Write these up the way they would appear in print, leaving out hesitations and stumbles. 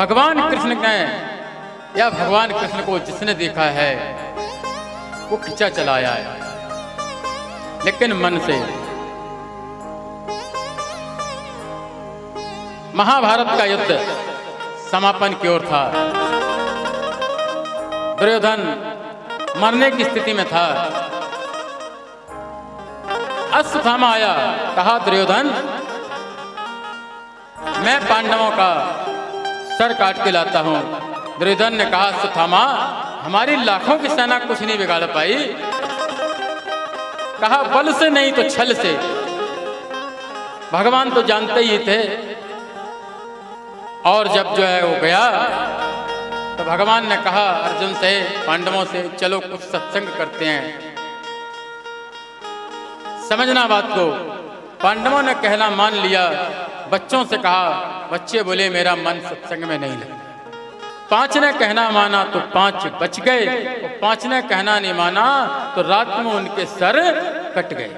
भगवान कृष्ण ने या भगवान कृष्ण को जिसने देखा है वो खिंचा चला आया है, लेकिन मन से। महाभारत का युद्ध समापन की ओर था। दुर्योधन मरने की स्थिति में था। अश्वत्थामा आया, कहा दुर्योधन मैं पांडवों का सर काट के लाता हूं। दुर्योधन ने कहा अश्वत्थामा हमारी लाखों की सेना कुछ नहीं बिगाड़ पाई। कहा बल से नहीं तो छल से। भगवान तो जानते ही थे। और जब जो है वो गया तो भगवान ने कहा अर्जुन से, पांडवों से, चलो कुछ सत्संग करते हैं। समझना बात को। पांडवों ने कहना मान लिया। बच्चों से कहा, बच्चे बोले मेरा मन सत्संग में नहीं लगा। 5 ने कहना माना तो 5 बच गए, और 5 ने कहना नहीं माना तो रात में उनके सर कट गए।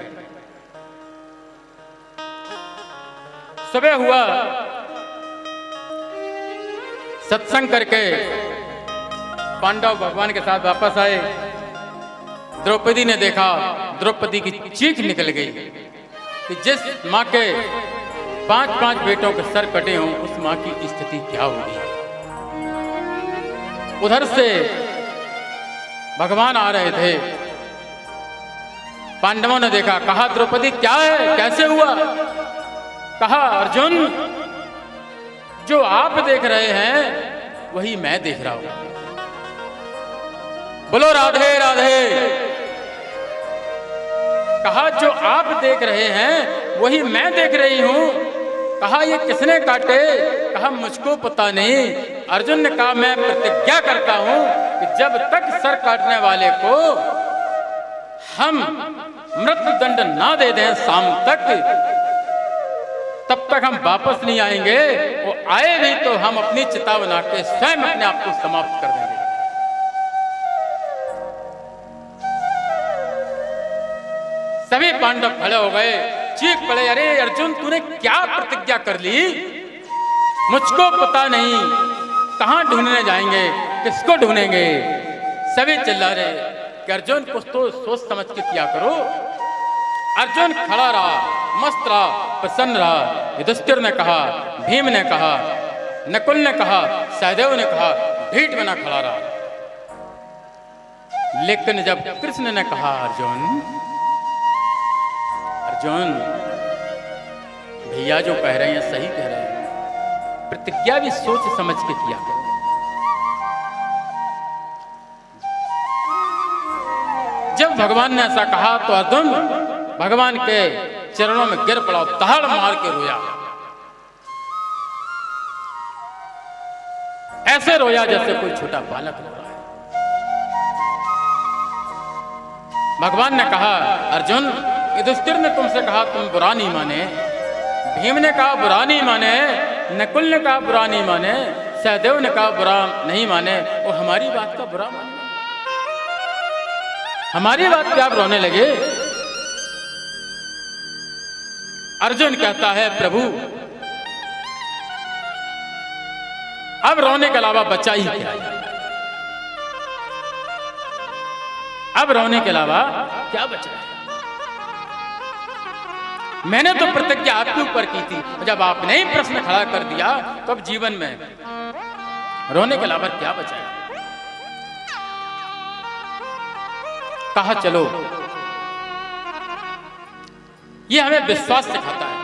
सुबह हुआ, सत्संग करके पांडव भगवान के साथ वापस आए। द्रौपदी ने देखा, द्रौपदी की चीख निकल गई कि जिस मां के 5-5 बेटों के सर कटे हों उस मां की स्थिति क्या होगी। उधर से भगवान आ रहे थे। पांडवों ने देखा, कहा द्रौपदी क्या है, कैसे हुआ। कहा अर्जुन जो आप देख रहे हैं वही मैं देख रहा हूं। बोलो राधे राधे। कहा जो आप देख रहे हैं वही मैं देख रही हूं। कहा ये किसने काटे। कहा मुझको पता नहीं। अर्जुन ने कहा मैं प्रतिज्ञा करता हूं कि जब तक सर काटने वाले को हम मृत्यु दंड ना दे दें शाम तक, तब तक हम वापस नहीं आएंगे। वो आए भी तो हम अपनी चिता बना के स्वयं अपने आप को समाप्त कर देंगे। सभी पांडव खड़े हो गए, चीख पड़े, अरे अर्जुन तूने क्या प्रतिज्ञा कर ली। मुझको पता नहीं, कहां ढूंढने जाएंगे, किसको ढूंढेंगे। सभी चिल्ला रहे कि अर्जुन कुछ तो सोच समझ के किया करो। अर्जुन खड़ा रहा, मस्त रहा, प्रसन्न रहा। युधिष्ठिर ने कहा, भीम ने कहा, नकुल ने कहा, सहदेव ने कहा, ढीठ बना खड़ा रहा। लेकिन जब कृष्ण ने कहा अर्जुन भैया जो कह रहे हैं सही कह रहे हैं, प्रतिज्ञा भी सोच समझ के किया करो। जब भगवान ने ऐसा कहा तो अर्जुन भगवान के चरणों में गिर पड़ा, दहाड़ मार के रोया। ऐसे रोया जैसे कोई छोटा बालक रो रहा है। भगवान ने कहा अर्जुन युधिष्ठिर ने तुमसे कहा तुम बुरा नहीं माने, भीम ने कहा बुरा नहीं माने, नकुल ने कहा बुरा नहीं माने, सहदेव ने कहा बुरा नहीं माने, और हमारी बात का बुरा माने। हमारी बात पे आप रोने लगे। अर्जुन कहता है प्रभु अब रोने के अलावा बचा ही क्या है। अब रोने के अलावा क्या बचा है। मैंने तो प्रतिज्ञा आपके ऊपर की थी, जब आपने ही प्रश्न खड़ा कर दिया तो अब जीवन में रोने के अलावा क्या बचा है। कहा चलो, ये हमें विश्वास सिखाता है,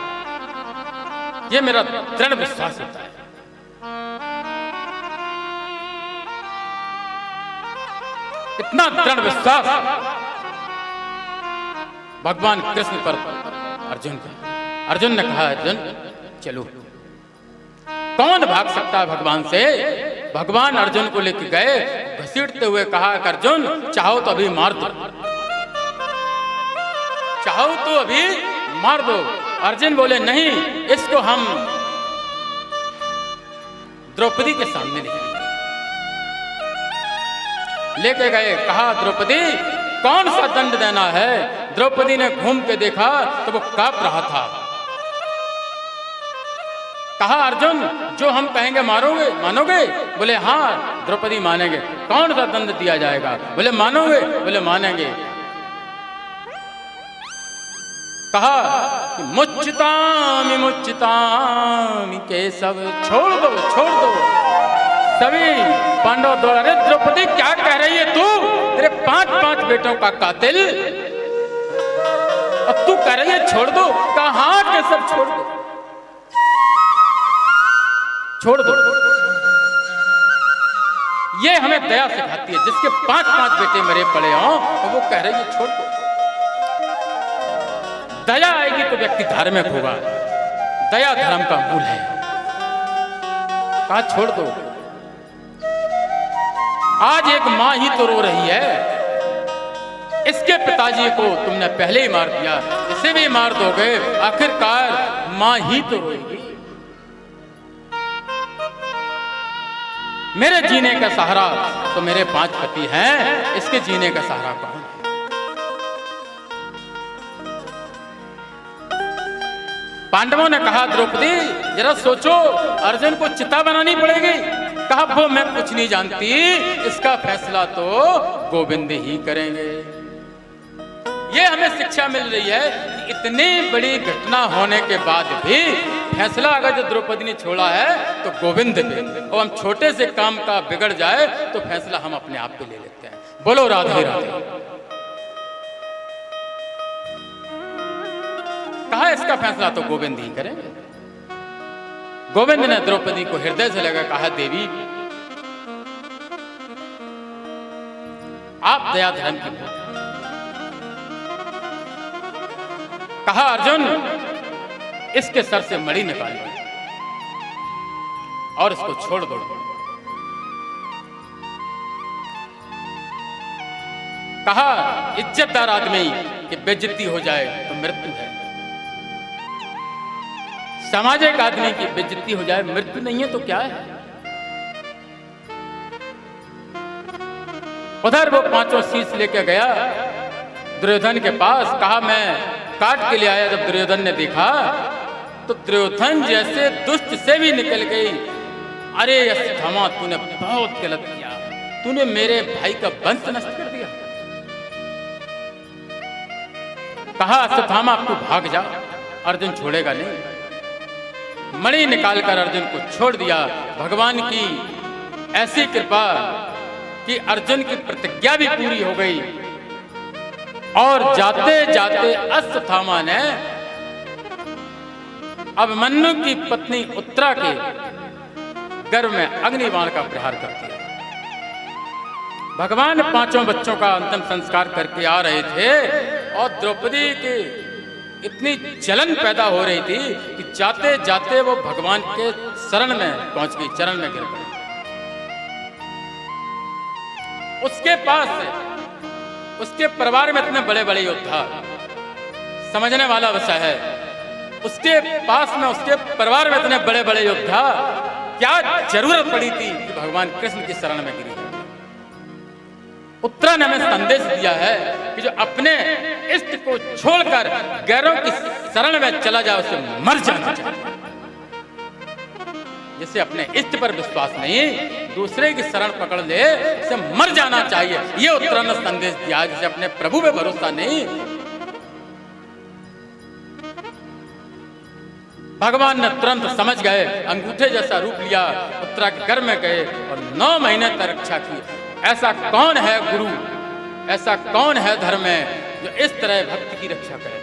ये मेरा दृढ़ विश्वास होता है। इतना दृढ़ विश्वास भगवान कृष्ण पर अर्जुन का। अर्जुन ने कहा अर्जुन चलो। कौन भाग सकता है भगवान से। भगवान अर्जुन को लेकर गए, घसीटते हुए कहा अर्जुन चाहो तो अभी मार दो, चाहो तो अभी मार दो। अर्जुन बोले नहीं, इसको हम द्रौपदी के सामने लेके गए। कहा द्रौपदी कौन सा दंड देना है। द्रौपदी ने घूम के देखा तो वो कांप रहा था। कहा अर्जुन जो हम कहेंगे मारोगे मानोगे? बोले हाँ द्रौपदी मानेंगे। कौन सा दंड दिया जाएगा? बोले मानोगे? बोले मानेंगे। कहा कि मुच्चितामि मुच्चितामि केशव, छोड़ दो छोड़ दो। सभी पांडव दौड़, अरे द्रौपदी क्या कह रही है तू? तेरे 5 बेटों का कातिल, अब तू कह रही है छोड़ दो? कहाँ केशव छोड़ दो, छोड़ दो। ये हमें दया सिखाती है, जिसके 5 बेटे मरे पड़े हों और वो कह रही है छोड़ दो। दया आएगी तो व्यक्ति धार्मिक होगा, दया धर्म का मूल है। कहा छोड़ दो। आज एक मां ही तो रो रही है, इसके पिताजी को तुमने पहले ही मार दिया, इसे भी मार दोगे, आखिरकार मां ही तो रोएगी। मेरे जीने का सहारा तो मेरे 5 पति हैं, इसके जीने का सहारा कौन है? पांडवों ने कहा द्रौपदी जरा सोचो, अर्जुन को चिता बनानी पड़ेगी। कहा वो मैं कुछ नहीं जानती, इसका फैसला तो गोविंद ही करेंगे। ये हमें शिक्षा मिल रही है कि इतनी बड़ी घटना होने के बाद भी फैसला अगर जो द्रौपदी ने छोड़ा है तो गोविंद पे, और हम छोटे से काम का बिगड़ जाए तो फैसला हम अपने आप पे ले लेते हैं। बोलो राधे राधे। कहा इसका फैसला तो गोविंद ही करेंगे। गोविंद ने द्रौपदी को हृदय से लगा, कहा देवी आप दया धर्म की भूत। कहा अर्जुन इसके सर से मणि निकाल लो और इसको छोड़ दो। कहा इज्जतदार आदमी की बेइज्जती हो जाए तो मृत्यु है, सामाजिक आदमी की बेइज्जती हो जाए मृत्यु नहीं है तो क्या है? उधर वो 5 शीश लेके गया दुर्योधन के पास। कहा मैं काट के ले आया। जब दुर्योधन ने देखा तो दुर्योधन जैसे दुष्ट से भी निकल गई। अरे अश्वत्थामा तूने बहुत गलत किया, तूने मेरे भाई का वंश नष्ट कर दिया। कहा अश्वत्थामा तू भाग जा, अर्जुन छोड़ेगा नहीं। मणि निकालकर अर्जुन को छोड़ दिया। भगवान की ऐसी कृपा कि अर्जुन की प्रतिज्ञा भी पूरी हो गई और जाते जाते अश्वत्थामा ने अभिमन्यु की पत्नी उत्तरा के गर्भ में अग्निबाण का प्रहार कर दिया। भगवान 5 बच्चों का अंतिम संस्कार करके आ रहे थे और द्रौपदी की इतनी जलन पैदा हो रही थी कि जाते जाते वो भगवान के शरण में पहुंच गई, चरण में गिर गई। उसके पास उसके परिवार में इतने बड़े बड़े योद्धा, समझने वाला विषय है, उसके पास में उसके परिवार में इतने बड़े बड़े योद्धा, क्या जरूरत पड़ी थी कि भगवान कृष्ण की शरण में गिरी? उत्तरा ने हमें संदेश दिया है कि जो अपने इष्ट को छोड़कर गैरों की शरण में चला जाए उसे मर जाना चाहिए। जिसे अपने इष्ट पर विश्वास नहीं, दूसरे की शरण पकड़ ले, उसे मर जाना चाहिए। ये उत्तरा ने संदेश दिया। जिसे अपने प्रभु पे भरोसा नहीं, भगवान ने तुरंत समझ गए, अंगूठे जैसा रूप लिया, उत्तरा के घर में गए और 9 महीने तक रक्षा की। ऐसा कौन है गुरु, ऐसा कौन है धर्म में जो इस तरह भक्ति की रक्षा करे?